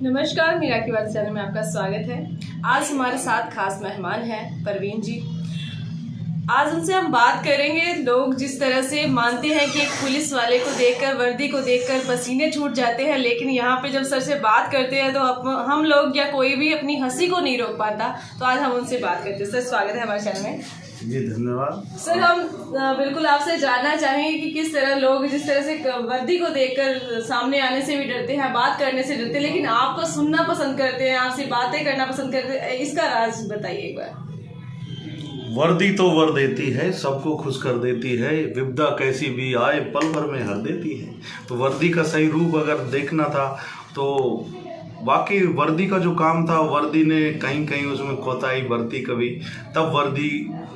नमस्कार, मीरा की बात चैनल में आपका स्वागत है। आज हमारे साथ खास मेहमान हैं परवीन जी। आज उनसे हम बात करेंगे। लोग जिस तरह से मानते हैं कि एक पुलिस वाले को देखकर, वर्दी को देखकर पसीने छूट जाते हैं, लेकिन यहाँ पे जब सर से बात करते हैं तो हम लोग या कोई भी अपनी हंसी को नहीं रोक पाता। तो आज हम उनसे बात करते हैं। सर, स्वागत है हमारे चैनल में। जी धन्यवाद। सर, हम बिल्कुल आपसे जानना चाहेंगे कि किस तरह लोग जिस तरह से वर्दी को देखकर सामने आने से भी डरते हैं, बात करने से डरते हैं, लेकिन आपको सुनना पसंद करते हैं, आपसे बातें करना पसंद करते हैं। इसका राज बताइए एक बार। वर्दी तो वर देती है, सबको खुश कर देती है, विपदा कैसी भी आए पल भर में हर देती है। तो वर्दी का सही रूप अगर देखना था तो बाकी वर्दी का जो काम था, वर्दी ने कहीं कहीं उसमें कोताही बरती कभी, तब वर्दी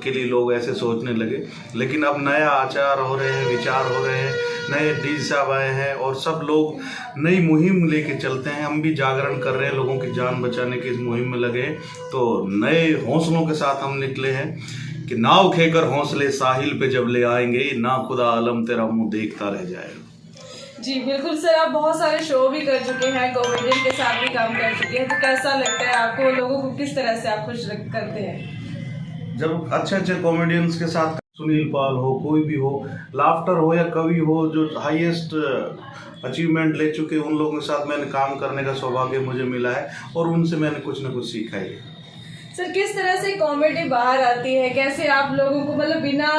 के लिए लोग ऐसे सोचने लगे। लेकिन अब नया आचार हो रहे हैं, विचार हो रहे हैं, नए डीजी साहब आए हैं और सब लोग नई मुहिम लेके चलते हैं। हम भी जागरण कर रहे हैं, लोगों की जान बचाने की इस मुहिम में लगे हैं। तो नए हौसलों के साथ हम निकले हैं कि नाव खेकर हौसले साहिल पे जब ले आएंगे, ना खुदा आलम तेरा मुँह देखता रह जाएगा। जी बिल्कुल सर, आप बहुत सारे शो भी कर चुके हैं, कॉमेडियन के साथ भी काम कर चुके हैं। तो कैसा लगता है आपको, लोगों को किस तरह से आप खुश करते हैं जब अच्छे अच्छे कॉमेडियंस के साथ, सुनील पाल हो, कोई भी हो, लाफ्टर हो या कवि हो, जो हाईएस्ट अचीवमेंट ले चुके, उन लोगों के साथ मैंने काम करने का सौभाग्य मुझे मिला है और उनसे मैंने कुछ ना कुछ सीखा है। सर, किस तरह से कॉमेडी बाहर आती है, कैसे आप लोगों को मतलब बिना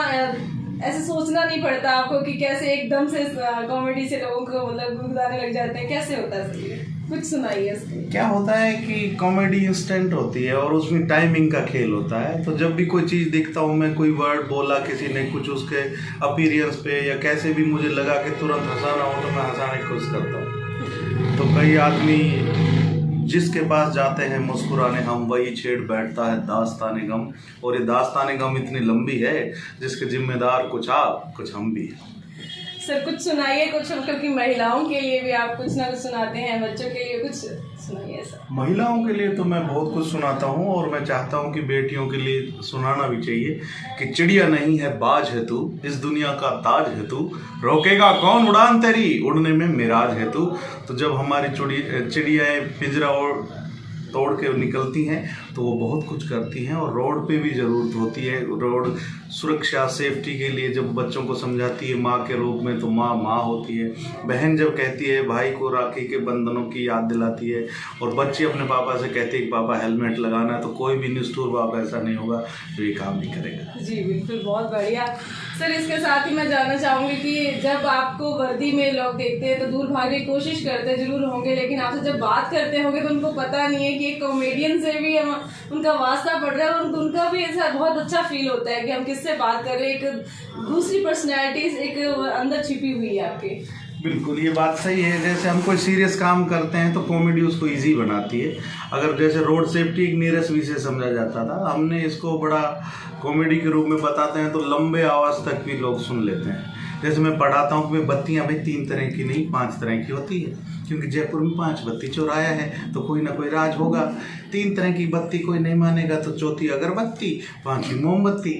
ऐसे सोचना नहीं पड़ता आपको कि कैसे एकदम से कॉमेडी से लोगों को मतलब गुदगुदाने लग जाते हैं, कैसे होता है? कुछ सुनाइए इसके। क्या होता है कि कॉमेडी इंस्टेंट होती है और उसमें टाइमिंग का खेल होता है। तो जब भी कोई चीज़ देखता हूँ मैं, कोई वर्ड बोला किसी ने, कुछ उसके अपीयरेंस पे या कैसे भी मुझे लगा कि तुरंत हंसाना हो तो मैं हंसाने की कोशिश करता हूँ। तो कई आदमी जिसके पास जाते हैं मुस्कुराने हम, वही छेड़ बैठता है दास्ताने गम। और ये दास्ताने गम इतनी लंबी है जिसके जिम्मेदार कुछ आप कुछ हम भी हैं। सर, कुछ सुनाइए, कुछ क्योंकि महिलाओं के लिए भी आप कुछ ना कुछ सुनाते हैं, बच्चों के लिए कुछ सुनाइए सर। महिलाओं के लिए तो मैं बहुत कुछ सुनाता हूँ और मैं चाहता हूँ कि बेटियों के लिए सुनाना भी चाहिए कि चिड़िया नहीं है बाज है तू, इस दुनिया का ताज है तू, रोकेगा कौन उड़ान तेरी, उड़ने में मिराज है तू। तो जब हमारी चिड़ियाएँ पिंजरा और तोड़ के निकलती हैं तो वो बहुत कुछ करती हैं और रोड पे भी ज़रूरत होती है। रोड सुरक्षा, सेफ्टी के लिए जब बच्चों को समझाती है माँ के रूप में, तो माँ माँ होती है। बहन जब कहती है भाई को राखी के बंधनों की याद दिलाती है और बच्चे अपने पापा से कहते हैं कि पापा हेलमेट लगाना है, तो कोई भी निष्ठुर बाप ऐसा नहीं होगा जो ये काम नहीं करेगा। जी बिल्कुल, बहुत बढ़िया। सर, इसके साथ ही मैं जानना चाहूँगी कि जब आपको वर्दी में लोग देखते हैं तो दूर भागने की कोशिश करते जरूर होंगे, लेकिन आपसे जब बात करते होंगे तो उनको पता नहीं है कि एक कॉमेडियन से भी उनका वास्ता पड़ रहा है और उनका भी ऐसा बहुत अच्छा फील होता है कि हम किससे बात कर रहे हैं। एक दूसरी पर्सनैलिटी एक अंदर छिपी हुई है आपके। बिल्कुल, ये बात सही है। जैसे हम कोई सीरियस काम करते हैं तो कॉमेडी उसको इजी बनाती है। अगर जैसे रोड सेफ्टी एक नीरस विषय समझा जाता था, हमने इसको बड़ा कॉमेडी के रूप में बताते हैं तो लंबे आवाज़ तक भी लोग सुन लेते हैं। जैसे मैं पढ़ाता हूँ कि बत्तियाँ भाई 3 तरह की नहीं 5 तरह की होती है, क्योंकि जयपुर में 5 बत्ती चौराया है तो कोई ना कोई राज होगा। 3 तरह की बत्ती कोई नहीं मानेगा तो चौथी अगरबत्ती, 5वीं मोमबत्ती।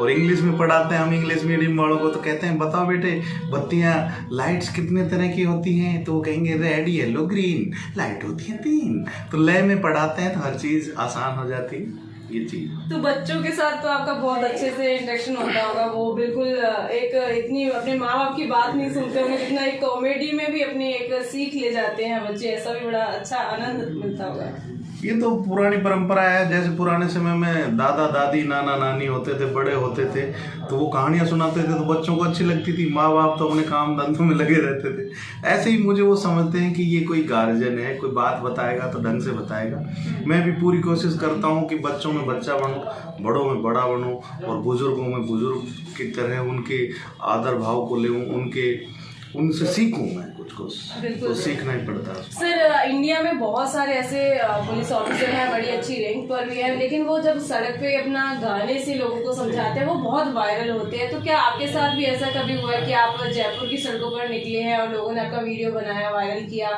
और इंग्लिश में पढ़ाते हैं हम इंग्लिश मीडियम वालों को, तो कहते हैं बताओ बेटे बत्तियाँ, लाइट्स कितने तरह की होती हैं, तो वो कहेंगे रेड, येलो, ग्रीन। लाइट होती हैं 3। तो लय में पढ़ाते हैं तो हर चीज़ आसान हो जाती है ये चीज़। तो बच्चों के साथ तो आपका बहुत अच्छे से इंटरेक्शन होता होगा। वो बिल्कुल एक इतनी अपने माँ बाप की बात नहीं सुनते होंगे जितना एक कॉमेडी में भी अपनी एक सीख ले जाते हैं बच्चे। ऐसा भी बड़ा अच्छा आनंद मिलता होगा। ये तो पुरानी परंपरा है। जैसे पुराने समय में दादा दादी, नाना नानी होते थे, बड़े होते थे, तो वो कहानियाँ सुनाते थे तो बच्चों को अच्छी लगती थी। माँ बाप तो अपने काम धंधों में लगे रहते थे। ऐसे ही मुझे वो समझते हैं कि ये कोई गार्जियन है, कोई बात बताएगा तो ढंग से बताएगा। मैं भी पूरी कोशिश करता हूँ कि बच्चों में बच्चा बनूँ, बड़ों में बड़ा बनूँ और बुजुर्गों में बुजुर्ग की तरह उनके आदर भाव को ले, उनसे सीखूं। मैं कुछ तो सीखना ही पड़ता है। सर, इंडिया में बहुत सारे ऐसे पुलिस ऑफिसर हैं, बड़ी अच्छी रैंक पर भी हैं, लेकिन वो जब सड़क पे अपना गाने से लोगों को समझाते हैं वो बहुत वायरल होते हैं। तो क्या आपके साथ भी ऐसा कभी हुआ है कि आप जयपुर की सड़कों पर निकले हैं और लोगों ने आपका वीडियो बनाया, वायरल किया?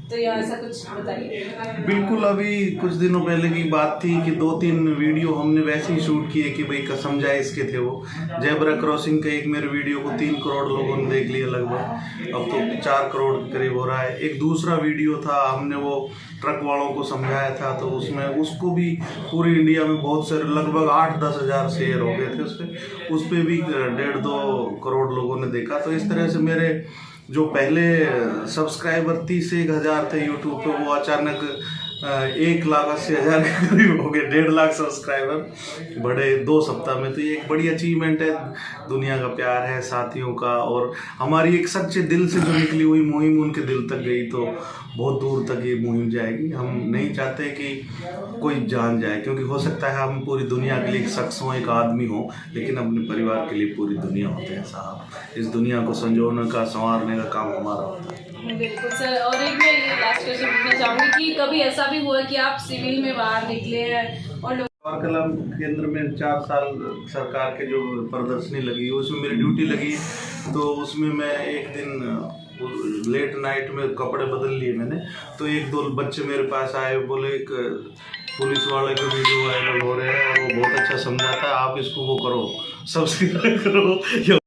तो यहाँ ऐसा कुछ बताइए। बिल्कुल, अभी कुछ दिनों पहले की बात थी कि 2-3 वीडियो हमने वैसे ही शूट किए कि भाई कसम जाए इसके थे वो। जेब्रा क्रॉसिंग के एक मेरे वीडियो को 3 करोड़ लोगों ने देख लिया लगभग, अब तो 4 करोड़ के करीब हो रहा है। एक दूसरा वीडियो था, हमने वो ट्रक वालों को समझाया था, तो उसमें उसको भी पूरी इंडिया में बहुत सारे लगभग 8-10 हज़ार शेयर हो गए थे उस पर भी 1.5-2 करोड़ लोगों ने देखा। तो इस तरह से मेरे जो पहले सब्सक्राइबर 30-1 हज़ार थे यूट्यूब पे, वो अचानक 1,80,000 के करीब हो गए, 1.5 लाख सब्सक्राइबर बढ़े 2 सप्ताह में। तो ये एक बड़ी अचीवमेंट है, दुनिया का प्यार है साथियों का, और हमारी एक सच्चे दिल से जो निकली हुई मुहिम उनके दिल तक गई तो बहुत दूर तक ये मुहिम जाएगी। हम नहीं चाहते कि कोई जान जाए, क्योंकि हो सकता है हम पूरी दुनिया के लिए एक शख्स हों, एक आदमी हो, लेकिन अपने परिवार के लिए पूरी दुनिया होते हैं साहब। इस दुनिया को संजोने का, संवारने का काम हमारा होता है। बिल्कुल सर। और एक मैं ये लास्ट क्वेश्चन पूछना चाहूँगी कि कभी ऐसा भी हुआ कि आप सिविल में बाहर निकले हैं और कला केंद्र में 4 साल सरकार के जो प्रदर्शनी लगी उसमें मेरी ड्यूटी लगी, तो उसमें मैं एक दिन लेट नाइट में कपड़े बदल लिए मैंने, तो 1-2 बच्चे मेरे पास आए, बोले एक पुलिस वाले का वीडियो वायरल हो रहे हैं और वो बहुत अच्छा समझाता है, आप इसको वो करो, सब्सक्राइब करो।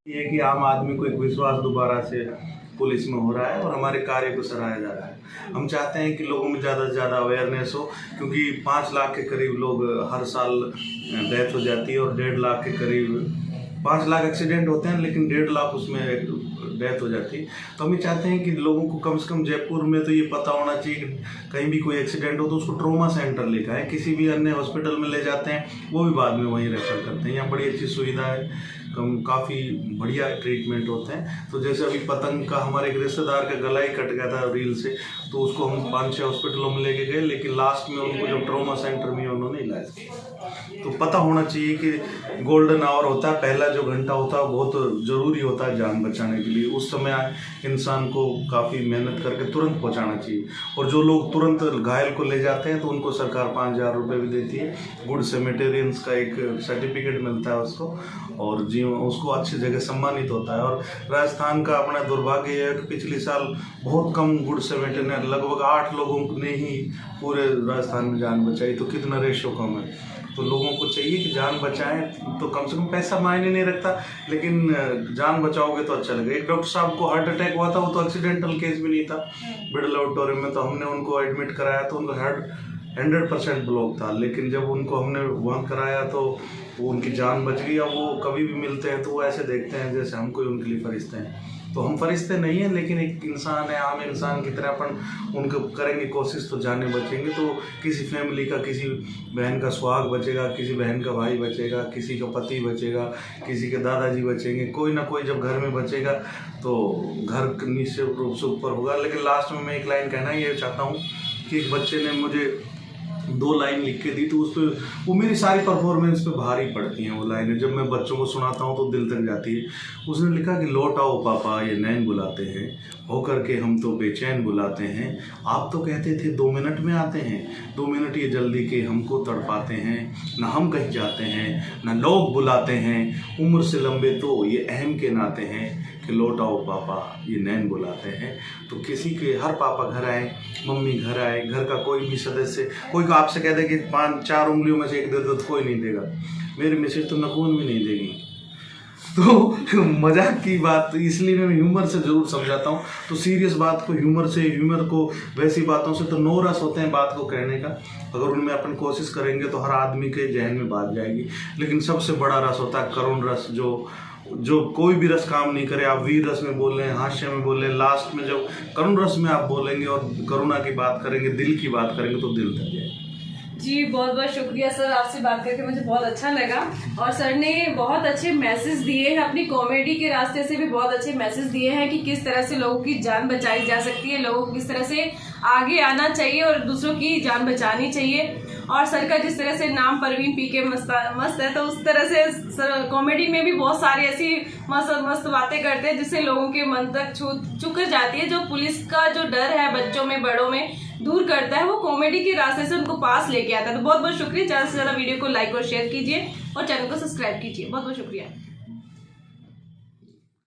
ये कि आम आदमी को एक विश्वास दोबारा से पुलिस में हो रहा है और हमारे कार्य को सराहा जा रहा है। हम चाहते हैं कि लोगों में ज़्यादा से ज़्यादा अवेयरनेस हो, क्योंकि 5 लाख के करीब लोग हर साल डेथ हो जाती है और 1.5 लाख के करीब 5 लाख एक्सीडेंट होते हैं, लेकिन 1.5 लाख उसमें डेथ हो जाती है। तो हम ये चाहते हैं कि लोगों को कम से कम जयपुर में तो ये पता होना चाहिए कि कहीं भी कोई एक्सीडेंट हो तो उसको ट्रॉमा सेंटर लिखा है, किसी भी अन्य हॉस्पिटल में ले जाते हैं, वो भी बाद में वहीं रेफर करते हैं। यहाँ बड़ी अच्छी सुविधा है, काफ़ी बढ़िया ट्रीटमेंट होते हैं। तो जैसे अभी पतंग का हमारे एक रिश्तेदार का गला ही कट गया था रील से, तो उसको हम 5-6 हॉस्पिटलों में लेके गए, लेकिन लास्ट में उनको जब ट्रॉमा सेंटर में उन्होंने इलाज किया। तो पता होना चाहिए कि गोल्डन आवर होता है, पहला जो घंटा होता है बहुत ज़रूरी होता है जान बचाने के लिए। उस समय इंसान को काफ़ी मेहनत करके तुरंत पहुंचाना चाहिए, और जो लोग तुरंत घायल को ले जाते हैं तो उनको सरकार 5,000 रुपये भी देती है। गुड सेमेटेरियंस का एक सर्टिफिकेट मिलता है उसको, और उसको अच्छी जगह सम्मानित होता है। और राजस्थान का अपना दुर्भाग्य है कि पिछले साल बहुत कम गुड सेमेटेरियन, लगभग 8 लोगों ने ही पूरे राजस्थान में जान बचाई, तो कितना रेशो कम है। तो लोगों को चाहिए कि जान बचाएं, तो कम से कम पैसा मायने नहीं रखता, लेकिन जान बचाओगे तो अच्छा लगेगा। एक डॉक्टर साहब को हार्ट अटैक हुआ था, वो तो एक्सीडेंटल केस भी नहीं था, बिड़ला ऑडिटोरियम में, तो हमने उनको एडमिट कराया तो उनका हार्ट 100% ब्लॉक था, लेकिन जब उनको हमने वहाँ कराया तो वो उनकी जान बच गई। अब वो कभी भी मिलते हैं तो वो ऐसे देखते हैं जैसे हम कोई उनके लिए फरिश्ते हैं। तो हम फरिश्ते नहीं हैं, लेकिन एक इंसान है, आम इंसान की तरह अपन उनको करेंगे कोशिश तो जाने बचेंगे। तो किसी फैमिली का, किसी बहन का सुहाग बचेगा, किसी बहन का भाई बचेगा, किसी का पति बचेगा, किसी के दादाजी बचेंगे, कोई ना कोई जब घर में बचेगा तो घर निश्चित रूप से ऊपर होगा। लेकिन लास्ट में मैं एक लाइन कहना ये चाहता हूँ कि एक बच्चे ने मुझे 2 लाइन लिख के दी, तो उस पर वो मेरी सारी परफॉर्मेंस पे भारी पड़ती हैं वो लाइनें। जब मैं बच्चों को सुनाता हूँ तो दिल तक जाती है। उसने लिखा कि लौट आओ पापा ये नैन बुलाते हैं, होकर के हम तो बेचैन बुलाते हैं। आप तो कहते थे 2 मिनट में आते हैं, 2 मिनट ये जल्दी के हमको तड़पाते हैं। ना हम कहीं जाते हैं, ना लोग बुलाते हैं, उम्र से लंबे तो ये अहम के नाते हैं कि लौट आओ पापा ये नैन बुलाते हैं। तो किसी के हर पापा घर आए, मम्मी घर आए, घर का कोई भी सदस्य, कोई को आपसे कह दे कि 5-4 उंगलियों में से एक दे दो तो कोई नहीं देगा। मेरी मिसेज तो नखून भी नहीं देगी। तो मजाक की बात, इसलिए मैं ह्यूमर से ज़रूर समझाता हूँ। तो सीरियस बात को ह्यूमर से, ह्यूमर को वैसी बातों से, तो 9 रस होते हैं बात को कहने का। अगर उनमें अपन कोशिश करेंगे तो हर आदमी के जहन में बात जाएगी। लेकिन सबसे बड़ा रस होता है करुण रस, जो कोई भी रस काम नहीं करे। आप वीर रस में बोल रहे हैं, हास्य में बोल रहे हैं, लास्ट में जब करुण रस में आप बोलेंगे और करुणा की बात करेंगे, दिल की बात करेंगे, तो दिल तक जाएगा। जी बहुत बहुत शुक्रिया सर, आपसे बात करके मुझे बहुत अच्छा लगा। और सर ने बहुत अच्छे मैसेज दिए हैं, अपनी कॉमेडी के रास्ते से भी बहुत अच्छे मैसेज दिए हैं कि किस तरह से लोगों की जान बचाई जा सकती है, लोगों को किस तरह से आगे आना चाहिए और दूसरों की जान बचानी चाहिए। और सर का जिस तरह से नाम परवीन पीके मस्त है, तो उस तरह से सर कॉमेडी में भी बहुत सारी ऐसी मस्त बातें करते हैं जिससे लोगों के मन तक छू कर जाती है। जो पुलिस का जो डर है बच्चों में, बड़ों में दूर करता है, वो कॉमेडी के रास्ते से उनको पास लेके आता है। तो बहुत बहुत शुक्रिया। ज़्यादा से ज़्यादा वीडियो को लाइक और शेयर कीजिए और चैनल को सब्सक्राइब कीजिए। बहुत बहुत शुक्रिया।